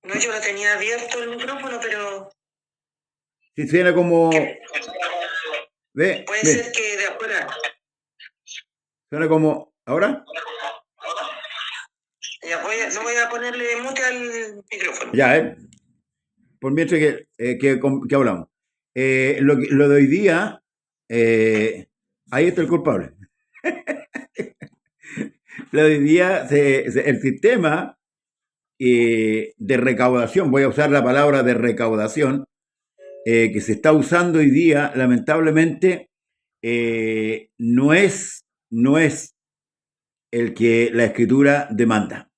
No, yo lo tenía abierto el micrófono, pero Si suena como... Ve, puede ve, ser que de afuera. suena como... ¿Ahora? Ya no voy a ponerle mute al micrófono. Ya, por mientras que hablamos. Lo de hoy día, ahí está el culpable. Lo de hoy día, el sistema de recaudación, voy a usar la palabra de recaudación, que se está usando hoy día, lamentablemente, no es el que la escritura demanda.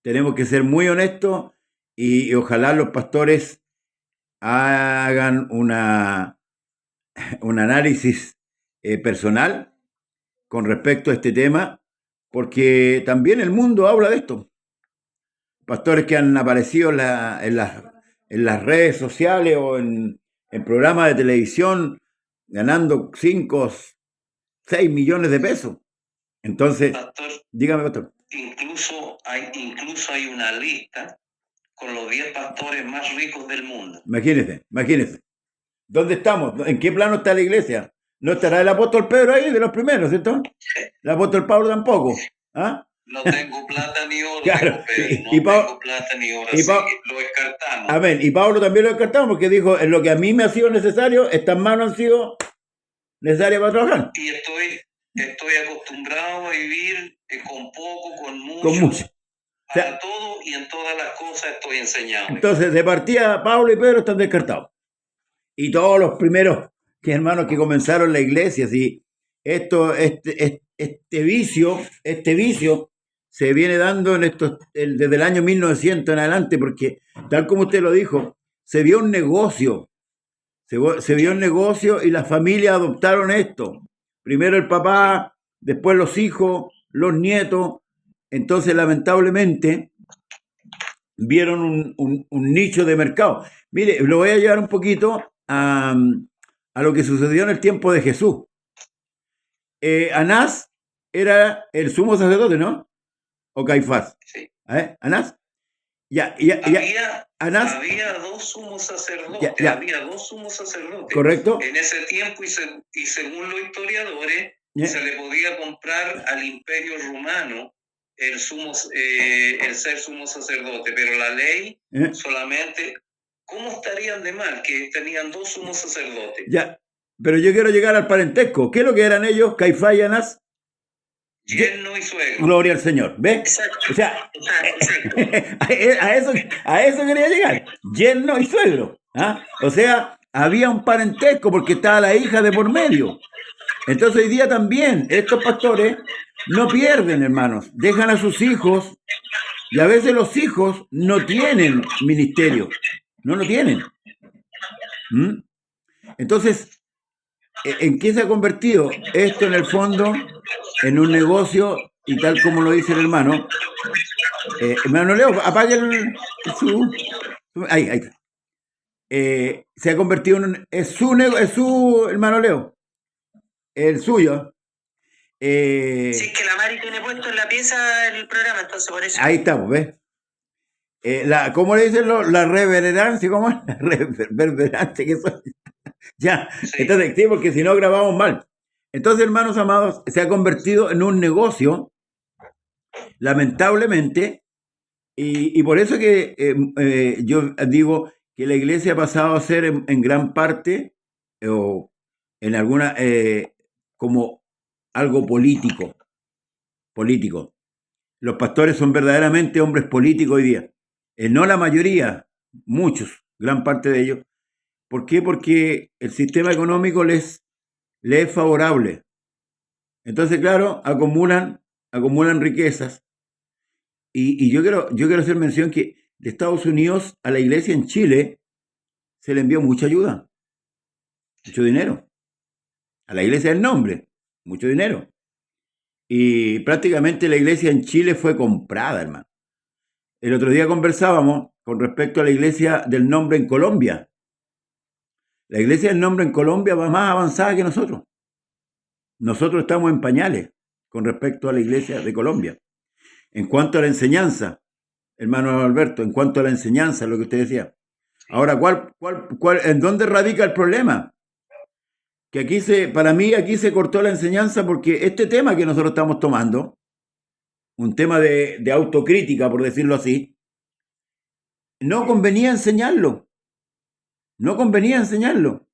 Tenemos que ser muy honestos y ojalá los pastores hagan un análisis personal con respecto a este tema, porque también el mundo habla de esto. Pastores que han aparecido en las redes sociales o en programas de televisión ganando 5, 6 millones de pesos. Entonces, Pastor, dígame, pastor. Incluso hay una lista con los 10 pastores más ricos del mundo. Imagínese. ¿Dónde estamos? ¿En qué plano está la iglesia? ¿No estará el apóstol Pedro ahí de los primeros, cierto? El apóstol Pablo tampoco. ¿Ah? No tengo plata ni oro, claro. Pedro. No tengo plata ni oro, así que lo descartamos. Amén. Y Pablo también lo descartamos porque dijo, en lo que a mí me ha sido necesario, estas manos han sido necesarias para trabajar. Y estoy acostumbrado a vivir con poco, con mucho. Para todo y en todas las cosas estoy enseñando. Entonces, de partida, Pablo y Pedro están descartados. Y todos los primeros hermanos que comenzaron la iglesia, ¿sí? Este vicio se viene dando desde el año 1900 en adelante, porque tal como usted lo dijo, se vio un negocio. Se vio un negocio y las familias adoptaron esto. Primero el papá, después los hijos, los nietos. Entonces, lamentablemente, vieron un nicho de mercado. Mire, lo voy a llevar un poquito a lo que sucedió en el tiempo de Jesús. Anás era el sumo sacerdote, ¿no? ¿O Caifás? Sí. ¿Anás? Anás, había dos sumos sacerdotes. Había dos sumos sacerdotes. Correcto. En ese tiempo, y según los historiadores, se le podía comprar al Imperio Romano el ser sumo sacerdote, pero la ley solamente... ¿Cómo estarían de mal que tenían dos sumos sacerdotes? Ya, pero yo quiero llegar al parentesco. ¿Qué es lo que eran ellos, Caifás y Anás? Yerno y suegro. Gloria al Señor. ¿Ves? Exacto. O sea, a eso quería llegar. Yerno y suegro. ¿Ah? O sea, había un parentesco porque estaba la hija de por medio. Entonces hoy día también estos pastores no pierden, hermanos. Dejan a sus hijos y a veces los hijos no tienen ministerio. No lo tienen. Entonces, ¿en qué se ha convertido esto en el fondo? En un negocio, y tal como lo dice el hermano. Hermano Leo, apague ahí está. Se ha convertido en es su hermano Leo, el suyo. Sí, es que la Mari tiene puesto en la pieza el programa, entonces por eso. Ahí estamos, ¿ves? ¿Cómo le dicen la reverencia? ¿Cómo es? La reverencia que son. Ya, sí. Entonces, sí, porque si no grabamos mal. Entonces, hermanos amados, se ha convertido en un negocio, lamentablemente, y por eso que yo digo que la iglesia ha pasado a ser en gran parte, o en alguna, como algo político. Los pastores son verdaderamente hombres políticos hoy día. No la mayoría, muchos, gran parte de ellos. ¿Por qué? Porque el sistema económico les es favorable. Entonces, claro, acumulan riquezas. Y yo quiero hacer mención que de Estados Unidos a la iglesia en Chile se le envió mucha ayuda, mucho dinero. A la iglesia del nombre, mucho dinero. Y prácticamente la iglesia en Chile fue comprada, hermano. El otro día conversábamos con respecto a la iglesia del nombre en Colombia. La iglesia del nombre en Colombia va más avanzada que nosotros. Nosotros estamos en pañales con respecto a la iglesia de Colombia. En cuanto a la enseñanza, hermano Alberto, en cuanto a la enseñanza, lo que usted decía. Ahora, ¿en dónde radica el problema? Que para mí aquí se cortó la enseñanza porque este tema que nosotros estamos tomando, un tema de autocrítica, por decirlo así, no convenía enseñarlo. No convenía enseñarlo.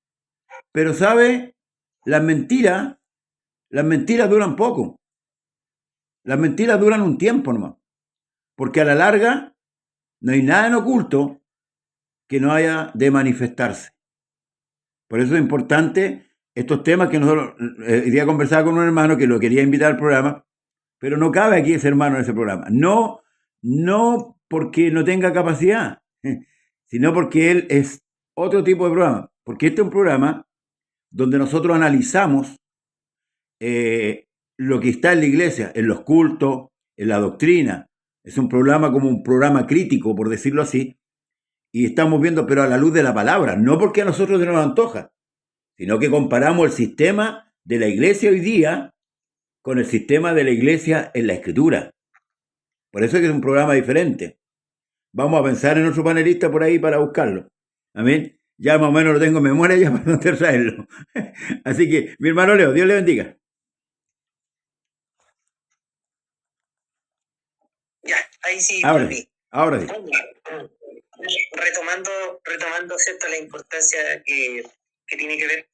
Pero, ¿sabe? Las mentiras duran poco. Las mentiras duran un tiempo nomás. Porque a la larga no hay nada en oculto que no haya de manifestarse. Por eso es importante estos temas que nosotros hoy día conversaba con un hermano que lo quería invitar al programa, pero no cabe aquí ese hermano en ese programa. No porque no tenga capacidad, sino porque él es otro tipo de programa. Porque este es un programa donde nosotros analizamos lo que está en la iglesia, en los cultos, en la doctrina. Es un programa como un programa crítico, por decirlo así, y estamos viendo, pero a la luz de la palabra, no porque a nosotros se nos antoja, sino que comparamos el sistema de la iglesia hoy día con el sistema de la iglesia en la Escritura. Por eso es que es un programa diferente. Vamos a pensar en otro panelista por ahí para buscarlo. Amén. Ya más o menos lo tengo en memoria ya para no traerlo. Así que, mi hermano Leo, Dios le bendiga. Ya, ahí sí. Ahora sí. Retomando ¿cierto? La importancia que tiene que ver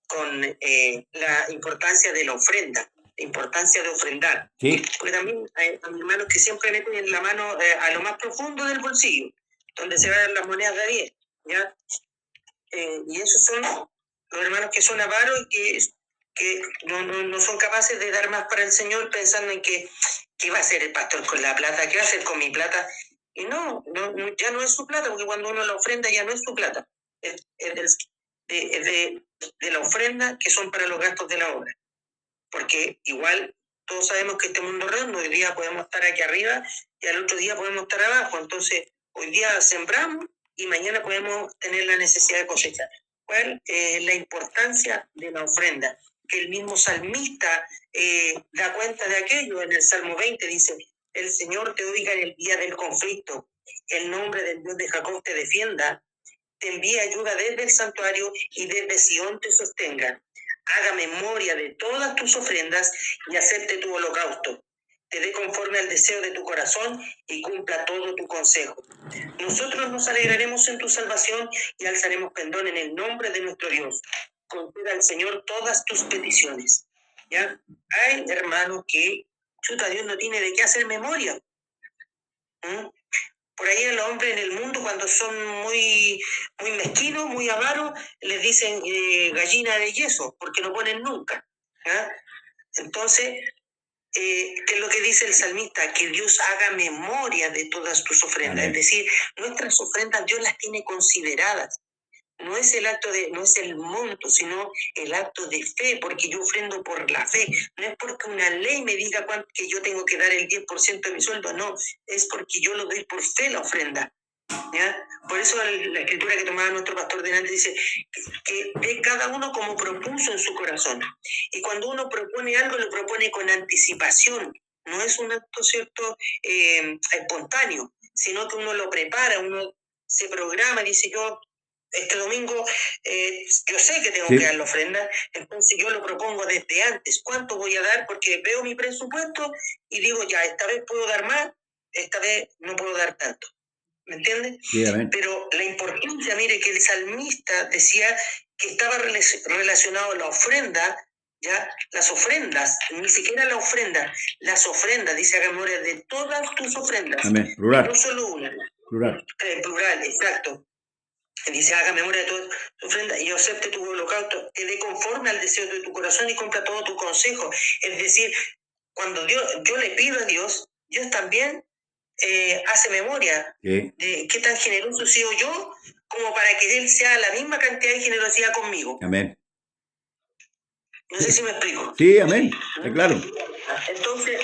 con la importancia de la ofrenda, la importancia de ofrendar. Sí. Porque también hay hermanos que siempre meten la mano a lo más profundo del bolsillo, donde se ven las monedas de 10, ¿ya? Y esos son los hermanos que son avaros y que no son capaces de dar más para el Señor, pensando en que ¿qué va a hacer el pastor con la plata? ¿Qué va a hacer con mi plata? Y no, ya no es su plata, porque cuando uno la ofrenda ya no es su plata. Es de la ofrenda que son para los gastos de la obra. Porque igual todos sabemos que este mundo redondo, hoy día podemos estar aquí arriba y al otro día podemos estar abajo. Entonces, hoy día sembramos y mañana podemos tener la necesidad de cosechar. ¿Cuál es la importancia de la ofrenda? Que el mismo salmista da cuenta de aquello. En el Salmo 20 dice: el Señor te oiga en el día del conflicto, el nombre del Dios de Jacob te defienda, te envíe ayuda desde el santuario y desde Sión te sostenga. Haga memoria de todas tus ofrendas y acepte tu holocausto. Te dé conforme al deseo de tu corazón y cumpla todo tu consejo. Nosotros nos alegraremos en tu salvación y alzaremos pendón en el nombre de nuestro Dios. Conceda al Señor todas tus peticiones. ¿Ya? Hay hermanos que, Dios no tiene de qué hacer memoria. Por ahí el hombre en el mundo, cuando son muy mezquinos, muy avaros, les dicen gallina de yeso, porque no ponen nunca. ¿Ya? Entonces, ¿qué es lo que dice el salmista? Que Dios haga memoria de todas tus ofrendas. Amén. Es decir, nuestras ofrendas Dios las tiene consideradas. No es no es el monto, sino el acto de fe, porque yo ofrendo por la fe. No es porque una ley me diga que yo tengo que dar el 10% de mi sueldo, no, es porque yo lo doy por fe la ofrenda. ¿Ya? Por eso la escritura que tomaba nuestro pastor delante dice que ve cada uno como propuso en su corazón. Y cuando uno propone algo, lo propone con anticipación. No es un acto, ¿cierto?, espontáneo, sino que uno lo prepara, uno se programa y dice: yo este domingo yo sé que tengo que dar la ofrenda, entonces yo lo propongo desde antes. ¿Cuánto voy a dar? Porque veo mi presupuesto y digo: ya, esta vez puedo dar más, esta vez no puedo dar tanto. ¿Me entiendes? Sí, pero la importancia, mire, que el salmista decía que estaba relacionado a la ofrenda, ¿ya? Las ofrendas, ni siquiera la ofrenda, las ofrendas, dice haga memoria de todas tus ofrendas. Amén. Plural. No solo una. Plural. Plural, exacto. Dice: haga memoria de todas tus ofrendas y acepte tu holocausto, te dé conforme al deseo de tu corazón y cumpla todo tu consejo. Es decir, cuando yo le pido a Dios, Dios también hace memoria de qué tan generoso he sido yo, como para que Él sea la misma cantidad de generosidad conmigo. Amén. No sé si me explico. Sí, amén. Está claro. Entonces,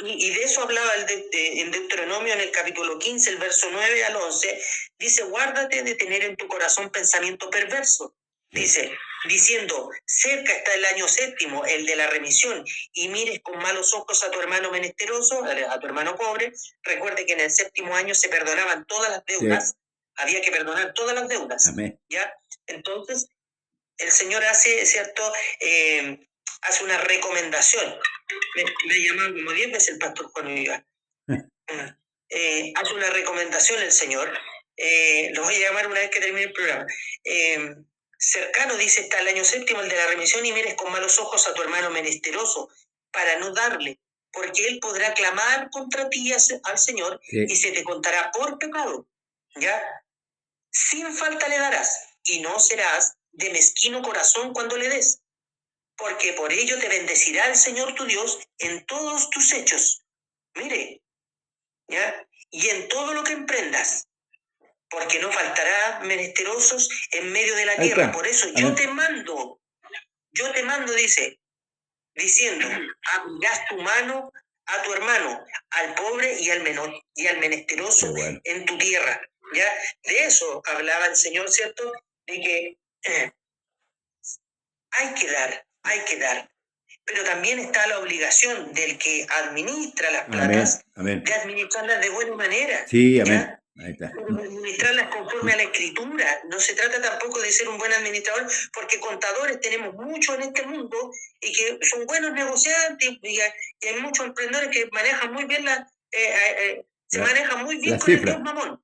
y de eso hablaba en Deuteronomio, en el capítulo 15, el verso 9 al 11, dice: guárdate de tener en tu corazón pensamiento perverso. Dice, diciendo, cerca está el año séptimo, el de la remisión, y mires con malos ojos a tu hermano menesteroso, a tu hermano pobre. Recuerde que en el séptimo año se perdonaban todas las deudas, había que perdonar todas las deudas. Amén. ¿Ya? Entonces, el Señor hace, ¿cierto? Hace una recomendación. Me llamaron como 10 veces el pastor Juan Viva. Hace una recomendación el Señor. Lo voy a llamar una vez que termine el programa. Cercano, dice, está el año séptimo, el de la remisión, y mires con malos ojos a tu hermano menesteroso, para no darle, porque él podrá clamar contra ti al Señor, y se te contará por pecado. ¿Ya? Sin falta le darás, y no serás de mezquino corazón cuando le des, porque por ello te bendecirá el Señor tu Dios en todos tus hechos. Mire, ¿ya? Y en todo lo que emprendas, porque no faltará menesterosos en medio de la tierra. Por eso yo te mando, dice, diciendo, abrirás tu mano a tu hermano, al pobre y al menor y al menesteroso en tu tierra. ¿Ya? De eso hablaba el Señor, ¿cierto? De que hay que dar. Pero también está la obligación del que administra las platas, de administrarlas de buena manera. Sí, amén. Ahí está. Administrarlas conforme a la Escritura. No se trata tampoco de ser un buen administrador, porque contadores tenemos muchos en este mundo y que son buenos negociantes, y hay muchos emprendedores que manejan muy bien manejan muy bien con el Dios Mamón,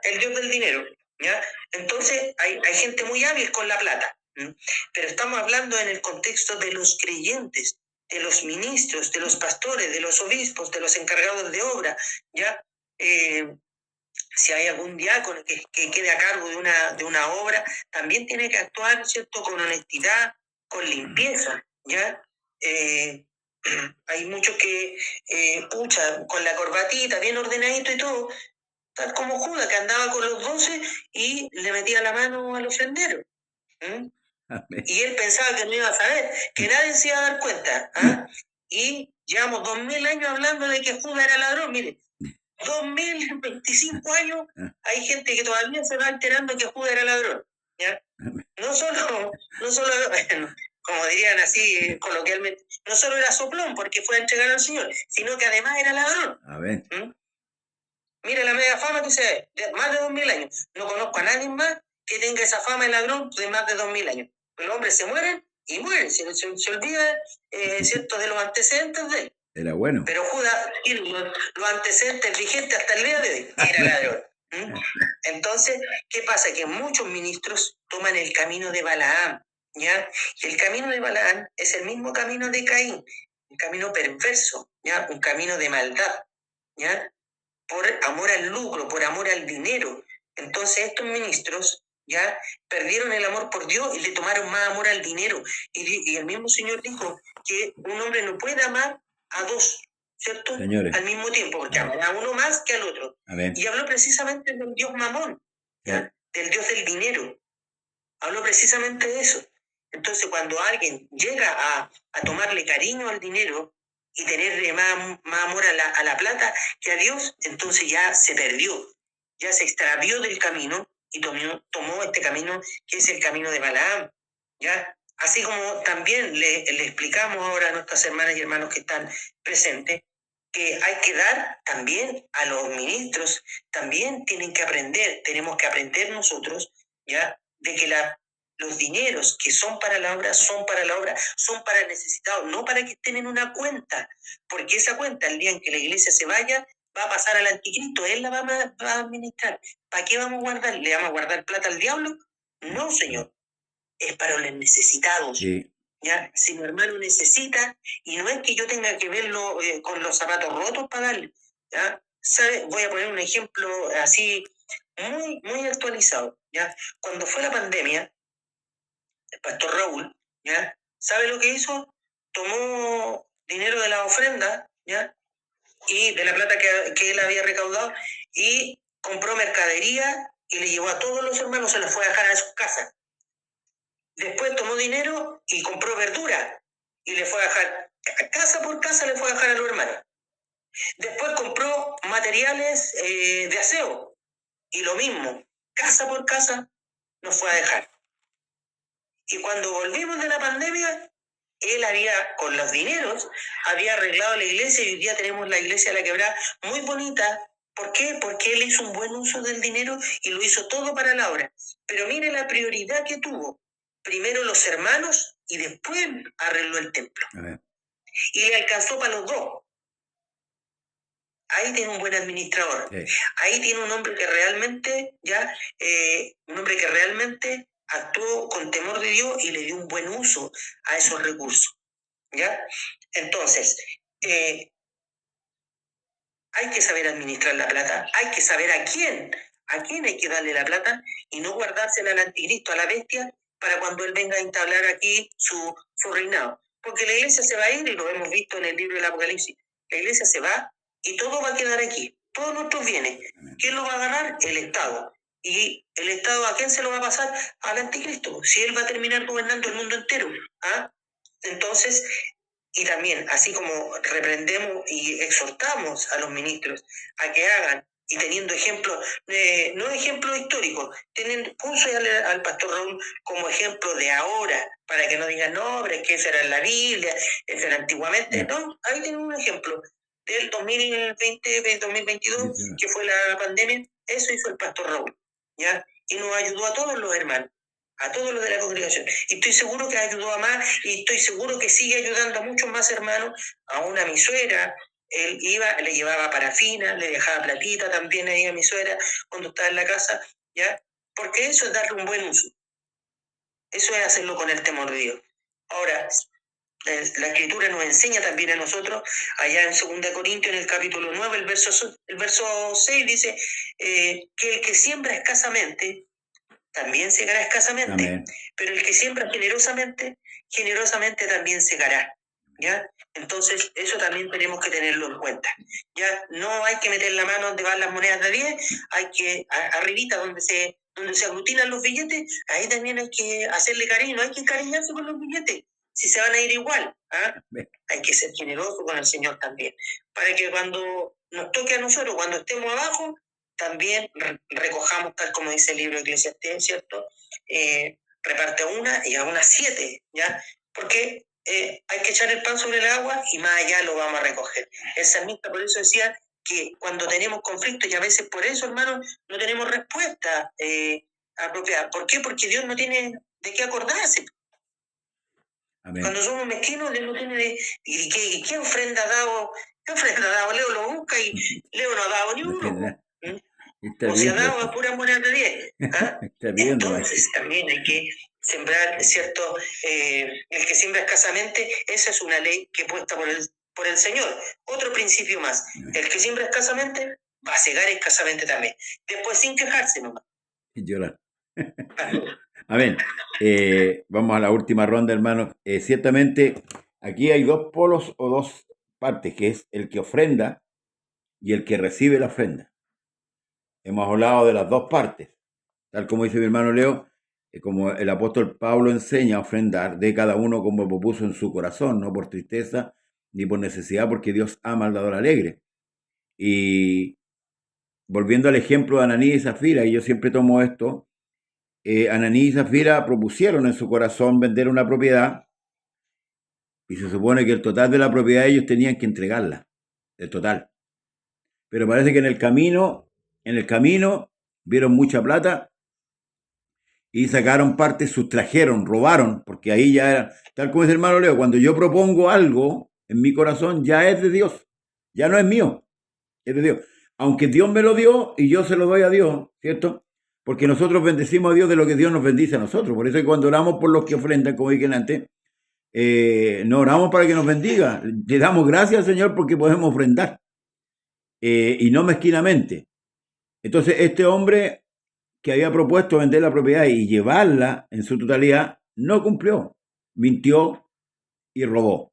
el Dios del dinero. ¿Ya? Entonces hay gente muy hábil con la plata. Pero estamos hablando en el contexto de los creyentes, de los ministros, de los pastores, de los obispos, de los encargados de obra. ¿Ya? Si hay algún diácono que quede a cargo de una obra, también tiene que actuar, ¿cierto?, con honestidad, con limpieza. ¿Ya? Hay muchos que, con la corbatita, bien ordenadito y todo, tal como Judas, que andaba con los 12 y le metía la mano al ofrendero. Y él pensaba que no iba a saber, que nadie se iba a dar cuenta. Y llevamos 2000 años hablando de que Judas era ladrón. Mire, 2025 años hay gente que todavía se va enterando que Judas era ladrón. ¿Ya? No solo como dirían así coloquialmente, no solo era soplón porque fue a entregar al Señor, sino que además era ladrón. Mira la media fama que se ve, de más de 2000 años. No conozco a nadie más que tenga esa fama de ladrón de más de 2000 años. Los hombres se mueren y mueren, se olvida, ¿cierto?, de los antecedentes de él. Era bueno. Pero Judas tiene los antecedentes vigentes hasta el día de hoy. Era ladrón. Entonces, ¿qué pasa? Que muchos ministros toman el camino de Balaam. ¿Ya? Y el camino de Balaam es el mismo camino de Caín, un camino perverso, ¿ya? Un camino de maldad, ¿ya? Por amor al lucro, por amor al dinero. Entonces estos ministros ya perdieron el amor por Dios y le tomaron más amor al dinero. Y el mismo Señor dijo que un hombre no puede amar a dos, ¿cierto? Señores. Al mismo tiempo, porque amará a uno más que al otro. Amén. Y habló precisamente del Dios Mamón, ¿ya? Del Dios del dinero. Habló precisamente de eso. Entonces cuando alguien llega a tomarle cariño al dinero y tenerle más amor a la plata que a Dios, entonces ya se perdió, ya se extravió del camino y tomó este camino que es el camino de Balaam. ¿Ya? Así como también le explicamos ahora a nuestras hermanas y hermanos que están presentes, que hay que dar también a los ministros, también tienen que aprender, tenemos que aprender nosotros, ¿ya?, de que los dineros que son para la obra, son para la obra, son para el necesitado, no para que estén en una cuenta, porque esa cuenta, el día en que la iglesia se vaya, va a pasar al anticristo, él la va a administrar. ¿Para qué vamos a guardar? ¿Le vamos a guardar plata al diablo? No, Señor, es para los necesitados. Sí. ¿Ya? Si mi hermano necesita, y no es que yo tenga que verlo con los zapatos rotos para darle, ¿ya? ¿Sabe? Voy a poner un ejemplo así muy, muy actualizado, ¿ya? Cuando fue la pandemia, el pastor Raúl, ¿ya?, ¿sabe lo que hizo? Tomó dinero de la ofrenda, ¿ya?, y de la plata que él había recaudado, y compró mercadería y le llevó a todos los hermanos, se los fue a dejar a sus casas. Después tomó dinero y compró verdura y le fue a dejar, casa por casa le fue a dejar a los hermanos. Después compró materiales de aseo y lo mismo, casa por casa nos fue a dejar. Y cuando volvimos de la pandemia, él con los dineros, había arreglado la iglesia y hoy día tenemos la iglesia de La Quebrada muy bonita. ¿Por qué? Porque él hizo un buen uso del dinero y lo hizo todo para la obra. Pero mire la prioridad que tuvo. Primero los hermanos y después arregló el templo. Y le alcanzó para los dos. Ahí tiene un buen administrador. Sí. Ahí tiene un hombre que realmente actuó con temor de Dios y le dio un buen uso a esos recursos. ¿Ya? Entonces, hay que saber administrar la plata, hay que saber a quién hay que darle la plata y no guardársela al anticristo, a la bestia, para cuando él venga a entablar aquí su reinado. Porque la iglesia se va a ir, y lo hemos visto en el libro del Apocalipsis. La iglesia se va y todo va a quedar aquí. Todos nuestros bienes. ¿Quién lo va a agarrar? El Estado. ¿Y el Estado a quién se lo va a pasar? Al anticristo. Si él va a terminar gobernando el mundo entero. ¿Ah? Entonces, y también, así como reprendemos y exhortamos a los ministros a que hagan, y teniendo ejemplos, no ejemplos históricos, puso al pastor Raúl como ejemplo de ahora, para que no digan, no, pero es que eso era en la Biblia, eso era antiguamente. No, ahí tienen un ejemplo del 2020-2022, que fue la pandemia. Eso hizo el pastor Raúl, ¿ya? Y nos ayudó a todos los hermanos, a todos los de la congregación. Y estoy seguro que ayudó a más, y estoy seguro que sigue ayudando a muchos más hermanos. Aún a mi suegra, él le llevaba parafina, le dejaba platita también ahí a mi suegra cuando estaba en la casa, ¿ya? Porque eso es darle un buen uso. Eso es hacerlo con el temor de Dios. Ahora, la Escritura nos enseña también a nosotros, allá en 2 Corintios, en el capítulo 9, el verso 6, dice que el que siembra escasamente, también segará escasamente. Amén. Pero el que siembra generosamente, generosamente también segará. ¿Ya? Entonces, eso también tenemos que tenerlo en cuenta. Ya no hay que meter la mano donde van las monedas de 10, hay que, arribita donde se aglutinan los billetes, ahí también hay que hacerle cariño, no hay que encariñarse con los billetes, si se van a ir igual. ¿Ah? Hay que ser generoso con el Señor también, para que cuando nos toque a nosotros, cuando estemos abajo, también recojamos, tal como dice el libro de Eclesiastés, ¿cierto? Reparte a una y a unas 7, ¿ya? Porque hay que echar el pan sobre el agua y más allá lo vamos a recoger. El salmista por eso decía que cuando tenemos conflictos, y a veces por eso, hermanos, no tenemos respuesta apropiada. ¿Por qué? Porque Dios no tiene de qué acordarse. Amén. Cuando somos mezquinos, Dios no tiene de... ¿Y qué ofrenda ha dado? ¿Qué ofrenda ha dado? Leo lo busca y Leo no ha dado ni uno. O se ha dado a pura moneda de 10. ¿Ah? Entonces también hay que sembrar, ¿cierto? El que siembra escasamente, esa es una ley que puesta por el Señor. Otro principio más, el que siembra escasamente va a segar escasamente también. Después sin quejarse nomás. Y llorar. Amén. Vamos a la última ronda, hermanos. Ciertamente, aquí hay dos polos o dos partes, que es el que ofrenda y el que recibe la ofrenda. Hemos hablado de las dos partes. Tal como dice mi hermano Leo, como el apóstol Pablo enseña a ofrendar de cada uno como propuso en su corazón, no por tristeza ni por necesidad, porque Dios ama al dador alegre. Y volviendo al ejemplo de Ananías y Zafira, y yo siempre tomo esto, Ananías y Zafira propusieron en su corazón vender una propiedad, y se supone que el total de la propiedad ellos tenían que entregarla, el total. Pero parece que en el camino vieron mucha plata y sacaron parte, sustrajeron, robaron, porque ahí ya era, tal como dice el hermano Leo, cuando yo propongo algo en mi corazón, ya es de Dios, ya no es mío, es de Dios. Aunque Dios me lo dio y yo se lo doy a Dios, ¿cierto? Porque nosotros bendecimos a Dios de lo que Dios nos bendice a nosotros. Por eso que cuando oramos por los que ofrendan, como dije antes, no oramos para que nos bendiga, le damos gracias al Señor porque podemos ofrendar, y no mezquinamente. Entonces este hombre que había propuesto vender la propiedad y llevarla en su totalidad, no cumplió, mintió y robó.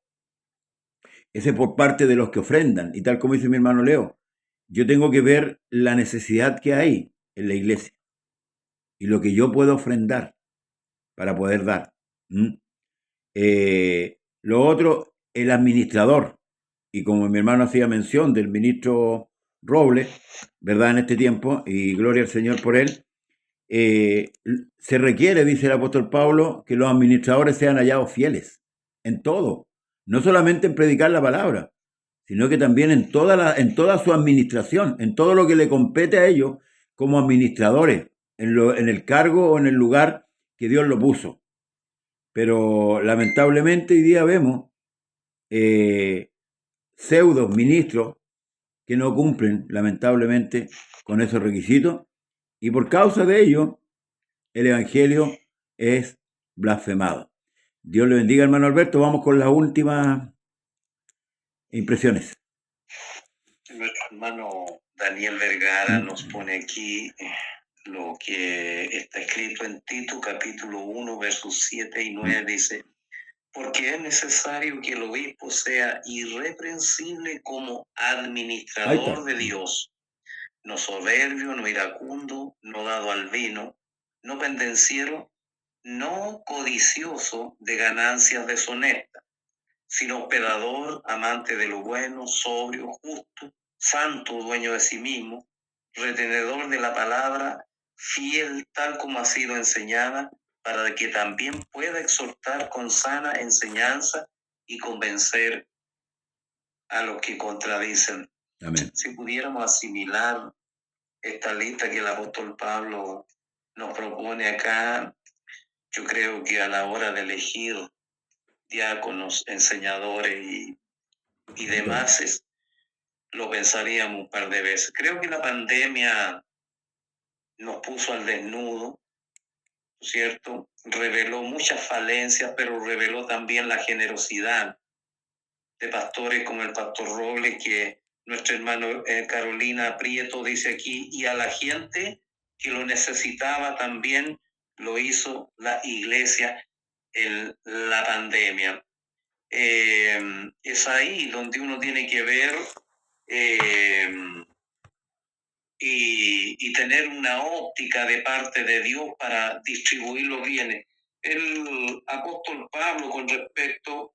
Ese es por parte de los que ofrendan. Y tal como dice mi hermano Leo, yo tengo que ver la necesidad que hay en la iglesia y lo que yo puedo ofrendar para poder dar. Lo otro, el administrador. Y como mi hermano hacía mención del ministro Robles, ¿verdad? En este tiempo, y gloria al Señor por él, se requiere, dice el apóstol Pablo, que los administradores sean hallados fieles en todo, no solamente en predicar la palabra, sino que también en toda su administración, en todo lo que le compete a ellos como administradores, en el cargo o en el lugar que Dios lo puso. Pero lamentablemente hoy día vemos pseudo ministros que no cumplen lamentablemente con esos requisitos, y por causa de ello el evangelio es blasfemado. Dios le bendiga, hermano Alberto. Vamos con las últimas impresiones. Nuestro hermano Daniel Vergara nos pone aquí lo que está escrito en Tito capítulo 1 versos 7 y 9, dice: porque es necesario que el obispo sea irreprensible como administrador de Dios, no soberbio, no iracundo, no dado al vino, no pendenciero, no codicioso de ganancias deshonestas, sino hospedador, amante de lo bueno, sobrio, justo, santo, dueño de sí mismo, retenedor de la palabra, fiel tal como ha sido enseñada, para que también pueda exhortar con sana enseñanza y convencer a los que contradicen. Amén. Si pudiéramos asimilar esta lista que el apóstol Pablo nos propone acá, yo creo que a la hora de elegir diáconos, enseñadores y demás, lo pensaríamos un par de veces. Creo que la pandemia nos puso al desnudo, ¿cierto? Reveló muchas falencias, pero reveló también la generosidad de pastores como el pastor Robles, que nuestro hermano Carolina Prieto dice aquí, y a la gente que lo necesitaba también lo hizo la iglesia en la pandemia. Es ahí donde uno tiene que ver y tener una óptica de parte de Dios para distribuir los bienes. El apóstol Pablo, con respecto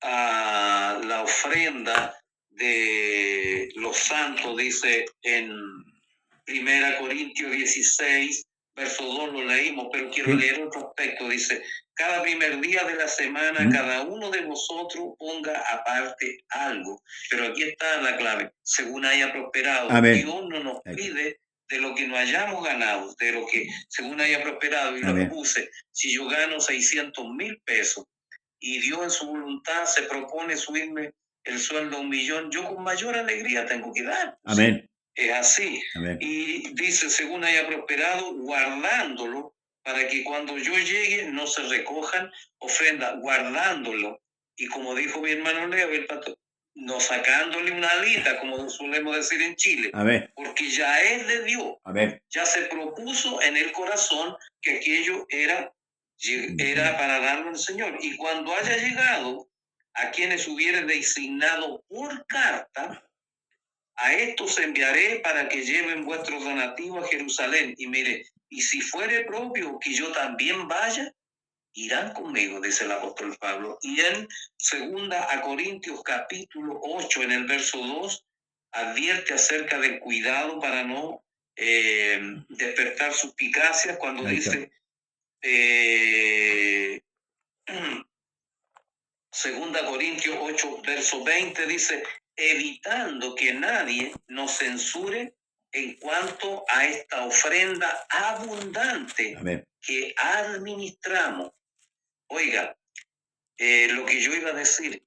a la ofrenda de los santos, dice en 1 Corintios 16, verso 2, lo leímos, pero quiero leer otro aspecto. Dice: cada primer día de la semana, cada uno de vosotros ponga aparte algo. Pero aquí está la clave: según haya prosperado. Amén. Dios no nos pide de lo que no hayamos ganado, de lo que según haya prosperado. Y lo puse: si yo gano 600,000 pesos y Dios en su voluntad se propone subirme el sueldo a 1,000,000, yo con mayor alegría tengo que dar. Amén. Es así. Amén. Y dice: según haya prosperado, guardándolo, para que cuando yo llegue no se recojan ofrendas, guardándolo. Y como dijo mi hermano Leo, el pastor, no sacándole una alita, como solemos decir en Chile. Amén. Porque ya es de Dios. Amén. Ya se propuso en el corazón que aquello era para darlo al Señor. Y cuando haya llegado a quienes hubiere designado por carta, a estos enviaré para que lleven vuestros donativos a Jerusalén. Y mire, y si fuere propio que yo también vaya, irán conmigo, dice el apóstol Pablo. Y en 2 Corintios capítulo 8, en el verso 2, advierte acerca del cuidado para no despertar suspicacias, cuando dice, 2 Corintios 8, verso 20, dice: evitando que nadie nos censure en cuanto a esta ofrenda abundante Amén. que administramos. Oiga, lo que yo iba a decir,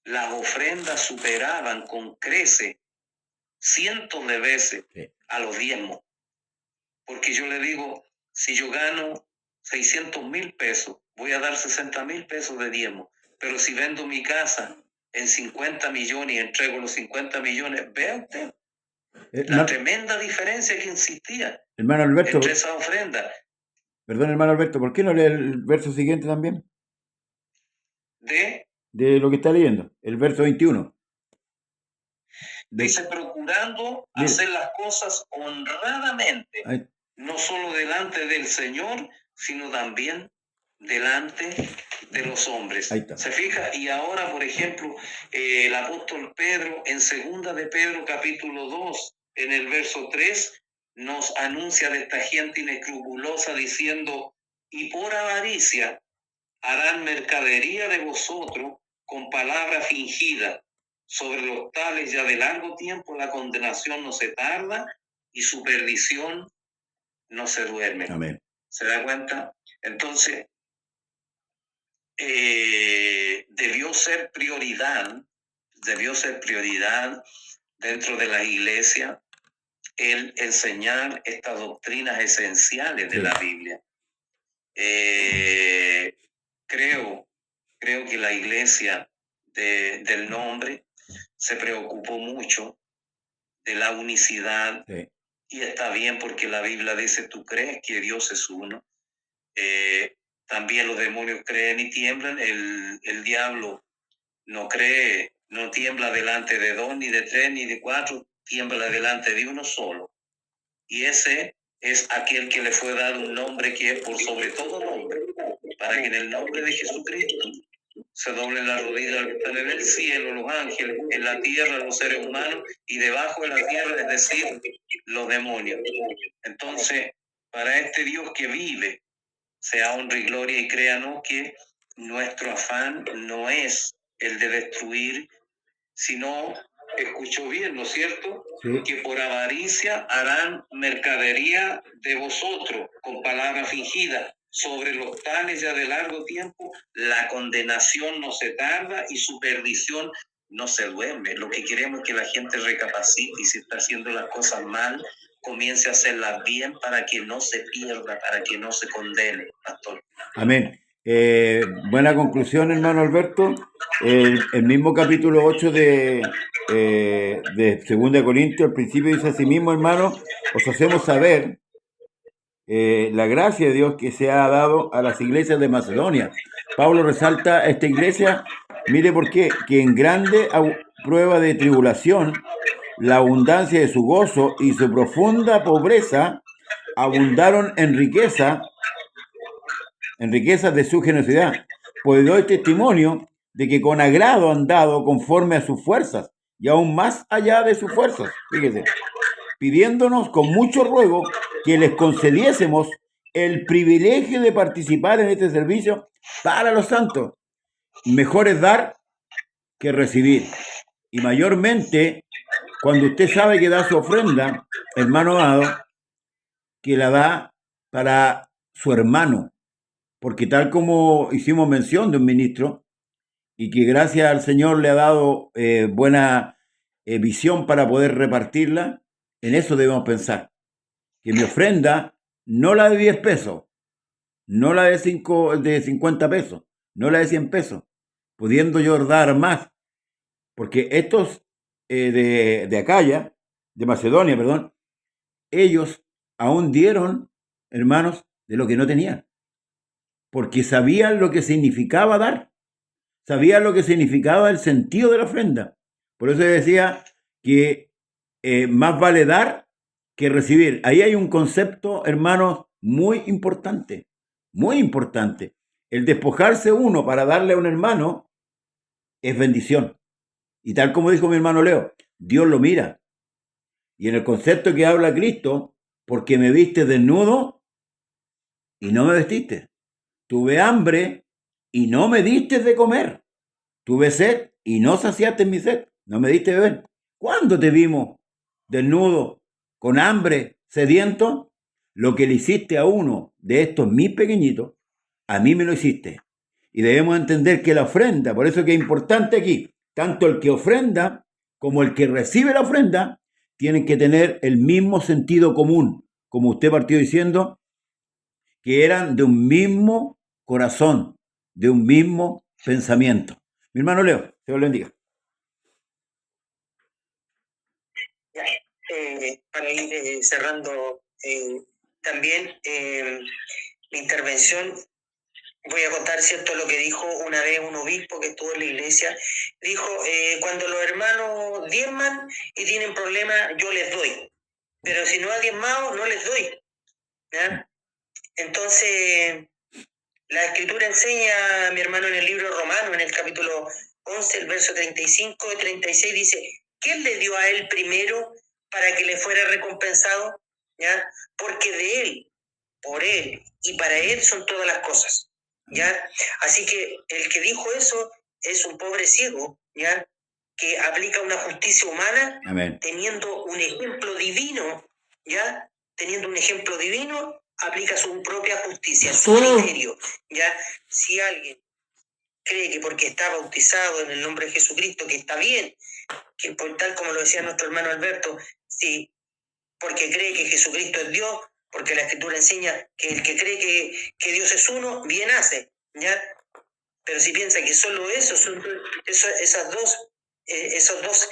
las ofrendas superaban con creces cientos de veces a los diezmos. Porque yo le digo, si yo gano 600,000 pesos, voy a dar 60,000 pesos de diezmo. Pero si vendo mi casa en 50 millones y entrego los 50 millones, vea usted la tremenda diferencia que existía, hermano Alberto, entre esa ofrenda. Perdón, hermano Alberto, ¿por qué no lee el verso siguiente también? De lo que está leyendo, el verso 21. Dice: procurando hacer las cosas honradamente, no solo delante del Señor, sino también delante de los hombres. ¿Se fija? Y ahora, por ejemplo, el apóstol Pedro, en 2 de Pedro capítulo 2, en el verso 3, nos anuncia de esta gente inescrupulosa diciendo: y por avaricia harán mercadería de vosotros con palabra fingida. Sobre los tales ya de largo tiempo la condenación no se tarda y su perdición no se duerme. Amén. ¿Se da cuenta? Entonces, debió ser prioridad dentro de la iglesia el enseñar estas doctrinas esenciales de la Biblia. Creo que la iglesia del nombre se preocupó mucho de la unicidad, y está bien, porque la Biblia dice: tú crees que Dios es uno. También los demonios creen y tiemblan. El diablo no cree, no tiembla delante de 2, ni de 3, ni de 4, tiembla delante de uno solo. Y ese es aquel que le fue dado un nombre que es por sobre todo nombre, para que en el nombre de Jesucristo se doble la rodilla que están en el cielo, los ángeles, en la tierra, los seres humanos, y debajo de la tierra, es decir, los demonios. Entonces, para este Dios que vive, sea honra y gloria, y créanos que nuestro afán no es el de destruir, sino, escuchó bien, ¿no es cierto? Sí. Que por avaricia harán mercadería de vosotros con palabra fingida. Sobre los tales ya de largo tiempo la condenación no se tarda y su perdición no se duerme. Lo que queremos es que la gente recapacite, y si está haciendo las cosas mal, comience a hacerlas bien, para que no se pierda, para que no se condene, pastor. Amén. Buena conclusión, hermano Alberto. El mismo capítulo 8 de 2 Corintios, al principio dice: así mismo, hermano, os hacemos saber la gracia de Dios que se ha dado a las iglesias de Macedonia. Pablo resalta a esta iglesia, mire por qué, que en grande prueba de tribulación, la abundancia de su gozo y su profunda pobreza abundaron en riquezas de su generosidad. Pues doy testimonio de que con agrado han dado conforme a sus fuerzas, y aún más allá de sus fuerzas, fíjese, pidiéndonos con mucho ruego que les concediésemos el privilegio de participar en este servicio para los santos. Mejor es dar que recibir, y mayormente cuando usted sabe que da su ofrenda, hermano amado, que la da para su hermano, porque tal como hicimos mención de un ministro, y que gracias al Señor le ha dado buena visión para poder repartirla, en eso debemos pensar, que mi ofrenda, no la de 10 pesos, no la de 50 pesos, no la de 100 pesos, pudiendo yo dar más, porque estos de Acaya, de Macedonia, perdón, ellos aún dieron, hermanos, de lo que no tenían, porque sabían lo que significaba dar, sabían lo que significaba el sentido de la ofrenda. Por eso decía que más vale dar que recibir. Ahí hay un concepto, hermanos, muy importante, muy importante. El despojarse uno para darle a un hermano es bendición. Y tal como dijo mi hermano Leo, Dios lo mira. Y en el concepto que habla Cristo, porque me viste desnudo y no me vestiste. Tuve hambre y no me diste de comer. Tuve sed y no saciaste mi sed. No me diste de beber. ¿Cuándo te vimos desnudo, con hambre, sediento? Lo que le hiciste a uno de estos mis pequeñitos, a mí me lo hiciste. Y debemos entender que la ofrenda, por eso que es importante aquí, tanto el que ofrenda como el que recibe la ofrenda tienen que tener el mismo sentido común, como usted partió diciendo, que eran de un mismo corazón, de un mismo pensamiento. Mi hermano Leo, Dios lo bendiga. Para ir cerrando también la intervención, voy a contar, ¿cierto?, lo que dijo una vez un obispo que estuvo en la iglesia. Dijo, cuando los hermanos diezman y tienen problemas, yo les doy. Pero si no ha diezmado, no les doy. ¿Ya? Entonces, la Escritura enseña, mi hermano, en el libro Romano, en el capítulo 11, el verso 35 y 36, dice, ¿quién le dio a él primero para que le fuera recompensado? ¿ya? Porque de Él, por Él y para Él son todas las cosas, ¿ya? Así que el que dijo eso es un pobre ciego, ¿ya? Que aplica una justicia humana. Amén. Teniendo un ejemplo divino, ¿ya? Teniendo un ejemplo divino, aplica su propia justicia, su criterio, ¿ya? Si alguien cree que porque está bautizado en el nombre de Jesucristo, que está bien, que por tal como lo decía nuestro hermano Alberto, sí, porque cree que Jesucristo es Dios, porque la Escritura enseña que el que cree que Dios es uno, bien hace, ¿ya? Pero si piensa que solo eso son esos dos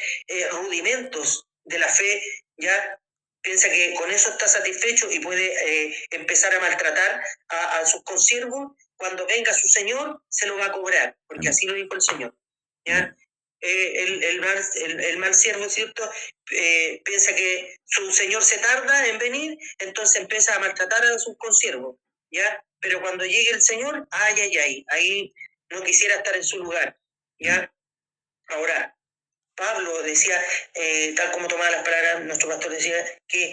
rudimentos de la fe, ya piensa que con eso está satisfecho y puede empezar a maltratar a sus consiervos, cuando venga su Señor se lo va a cobrar, porque así lo dijo el Señor, ¿ya? El mal siervo, ¿cierto? Piensa que su Señor se tarda en venir, entonces empieza a maltratar a sus consiervos, ¿ya? Pero cuando llegue el Señor, ahí no quisiera estar en su lugar, ¿ya? Ahora, Pablo decía, tal como tomaba las palabras, nuestro pastor decía que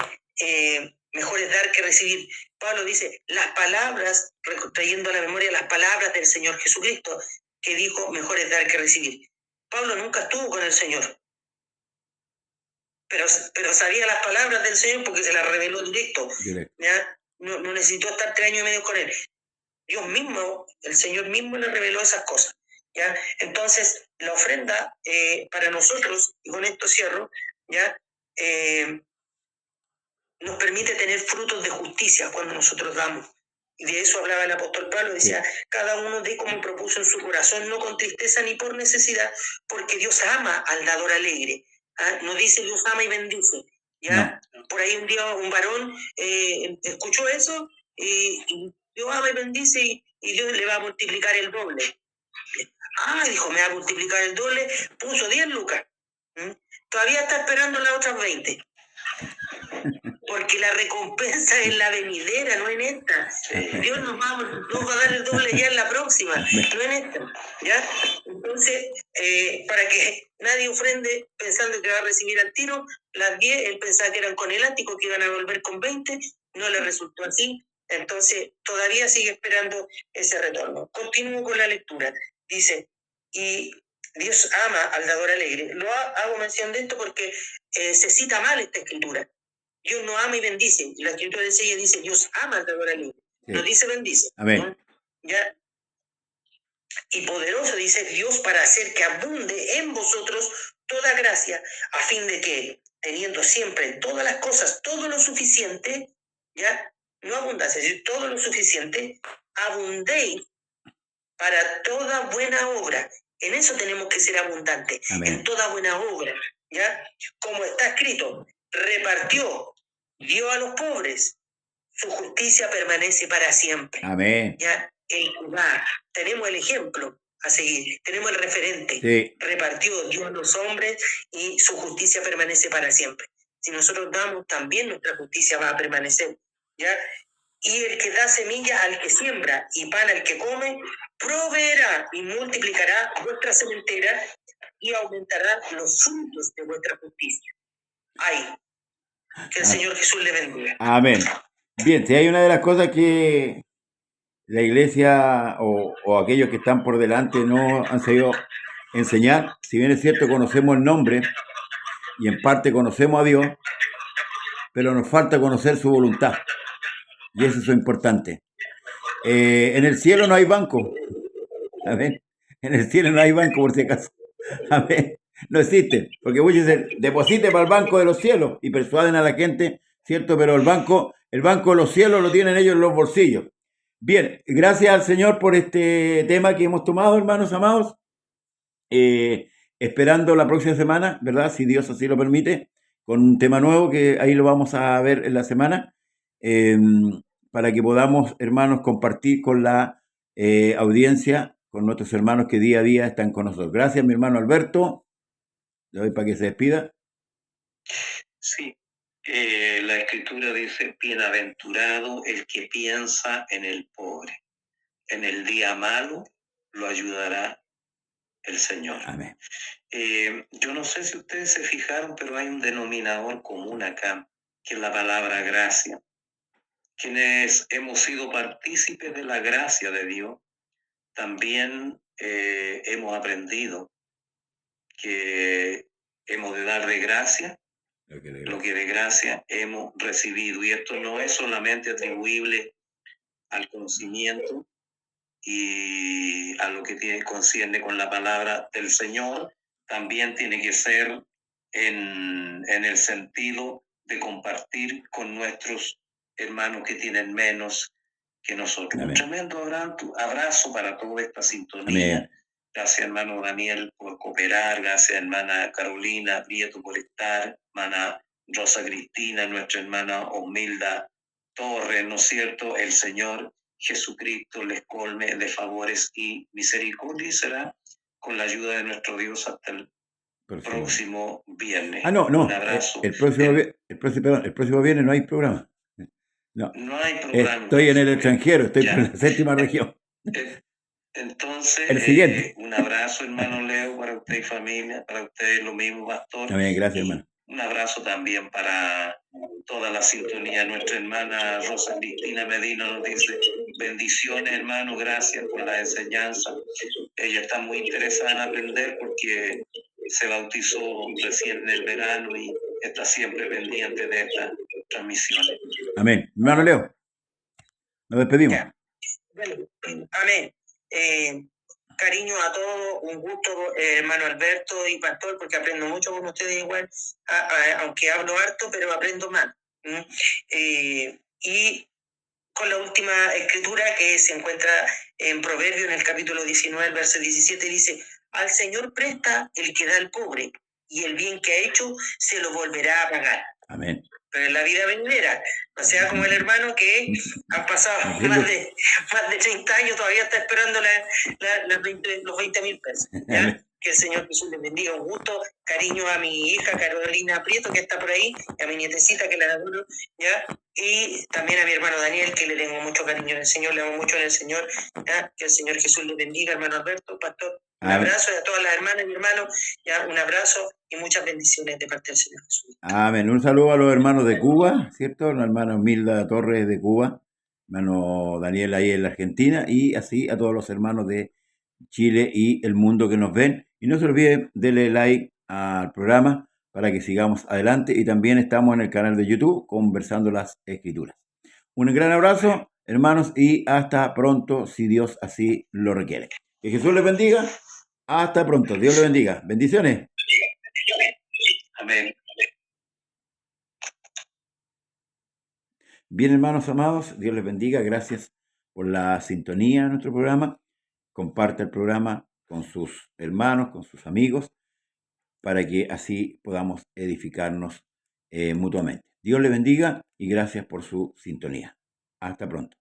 mejor es dar que recibir. Pablo dice, las palabras, trayendo a la memoria las palabras del Señor Jesucristo, que dijo, mejor es dar que recibir. Pablo nunca estuvo con el Señor, pero sabía las palabras del Señor porque se las reveló directo. ¿Ya? No necesitó estar 3 años y medio con él. Dios mismo, el Señor mismo le reveló esas cosas, ¿ya? Entonces, la ofrenda para nosotros, y con esto cierro, ¿ya? Nos permite tener frutos de justicia cuando nosotros damos. Y de eso hablaba el apóstol Pablo, decía, cada uno dé como propuso en su corazón, no con tristeza ni por necesidad, porque Dios ama al dador alegre. ¿Ah? No dice Dios ama y bendice, ¿ya? No. Por ahí un día un varón escuchó eso y Dios ama y bendice y Dios le va a multiplicar el doble. Dijo, me va a multiplicar el doble, puso 10 lucas. Todavía está esperando las otras 20. Porque la recompensa es la venidera, no en esta. Dios nos va a dar el doble ya en la próxima, no en esta, ¿ya? Entonces, para que nadie ofrende pensando que va a recibir al tiro las 10, él pensaba que eran con elástico, que iban a volver con 20, no le resultó así, entonces todavía sigue esperando ese retorno. Continúo con la lectura. Dice, y Dios ama al dador alegre. Hago mención de esto porque se cita mal esta escritura. Dios no ama y bendice. La escritura dice Dios ama al dador alegre. Sí. No dice bendice. Amén. ¿No? ¿Ya? Y poderoso dice Dios para hacer que abunde en vosotros toda gracia, a fin de que, teniendo siempre en todas las cosas todo lo suficiente, ¿ya? No abundancia, es decir, todo lo suficiente, abundéis para toda buena obra. En eso tenemos que ser abundantes, Amén. En toda buena obra, ¿ya? Como está escrito, repartió, dio a los pobres, su justicia permanece para siempre. Amén. ¿Ya? Tenemos el ejemplo a seguir, tenemos el referente. Sí. Repartió, dio a los hombres y su justicia permanece para siempre. Si nosotros damos, también nuestra justicia va a permanecer, ¿ya? Y el que da semilla al que siembra y pan al que come, proveerá y multiplicará vuestra sementera y aumentará los frutos de vuestra justicia. Que el Señor Jesús le bendiga. Amén. Bien, si hay una de las cosas que la iglesia o aquellos que están por delante no han sabido enseñar, si bien es cierto conocemos el nombre y en parte conocemos a Dios, pero nos falta conocer su voluntad. Y eso es lo importante. En el cielo no hay banco. Amén. En el cielo no hay banco, por si acaso. Amén. No existe. Porque muchos dicen, deposite para el banco de los cielos y persuaden a la gente, ¿cierto? Pero el banco de los cielos lo tienen ellos en los bolsillos. Bien, gracias al Señor por este tema que hemos tomado, hermanos amados. Esperando la próxima semana, ¿verdad? Si Dios así lo permite, con un tema nuevo que ahí lo vamos a ver en la semana. Para que podamos, hermanos, compartir con la audiencia, con nuestros hermanos que día a día están con nosotros. Gracias, mi hermano Alberto. Le doy para que se despida. Sí, la Escritura dice, bienaventurado el que piensa en el pobre. En el día malo lo ayudará el Señor. Amén. Yo no sé si ustedes se fijaron, pero hay un denominador común acá. que es la palabra gracia. Quienes hemos sido partícipes de la gracia de Dios, también hemos aprendido que hemos de dar de gracia lo que de gracia hemos recibido. Y esto no es solamente atribuible al conocimiento y a lo que concierne con la palabra del Señor, también tiene que ser en el sentido de compartir con nuestros hermanos que tienen menos que nosotros. Amén. Un tremendo abrazo para toda esta sintonía. Amén. Gracias, hermano Daniel, por cooperar. Gracias, hermana Carolina Prieto, por estar. Hermana Rosa Cristina, nuestra hermana Osmilda Torres, ¿no es cierto? El Señor Jesucristo les colme de favores y misericordia, y será con la ayuda de nuestro Dios hasta el próximo viernes. No. Un abrazo. El próximo viernes no hay programa. No hay programa. Estoy en el extranjero, estoy en la séptima región. Entonces, el siguiente. Un abrazo, hermano Leo, para usted y familia, para ustedes lo mismo, pastor. Amén, gracias, hermano. Un abrazo también para toda la sintonía. Nuestra hermana Rosa Cristina Medina nos dice: bendiciones, hermano, gracias por la enseñanza. Ella está muy interesada en aprender porque se bautizó recién en el verano y está siempre pendiente de estas transmisiones. Amén. Hermano Leo, nos despedimos. Bueno, amén. Cariño a todos, un gusto, hermano Alberto y pastor, porque aprendo mucho con ustedes igual, aunque hablo harto, pero aprendo más. Y con la última escritura que se encuentra en Proverbios, en el capítulo 19, el verso 17, dice: al Señor presta el que da al pobre, y el bien que ha hecho se lo volverá a pagar. Amén. Pero en la vida venidera, no sea como el hermano que ha pasado más de 30 años, todavía está esperando los 20.000 pesos. ¿Ya? Que el Señor Jesús les bendiga. Un gusto, cariño a mi hija Carolina Prieto, que está por ahí, y a mi nietecita, que la adoro, ¿ya? Y también a mi hermano Daniel, que le tengo mucho cariño en el Señor, le amo mucho en el Señor, ¿ya? Que el Señor Jesús les bendiga, hermano Alberto, pastor. Un abrazo a todas las hermanas y mi hermano, ya, un abrazo y muchas bendiciones de parte del Señor Jesús. Amén. Un saludo a los hermanos de Cuba, ¿cierto? La hermana Milda Torres de Cuba, hermano Daniel ahí en la Argentina, y así a todos los hermanos de Chile y el mundo que nos ven. Y no se olviden, darle like al programa para que sigamos adelante. Y también estamos en el canal de YouTube conversando las escrituras. Un gran abrazo, hermanos, y hasta pronto, si Dios así lo requiere. Que Jesús les bendiga. Hasta pronto. Dios les bendiga. Bendiciones. Amén. Bien, hermanos amados, Dios les bendiga. Gracias por la sintonía de nuestro programa. Comparte el programa con sus hermanos, con sus amigos, para que así podamos edificarnos mutuamente. Dios les bendiga y gracias por su sintonía. Hasta pronto.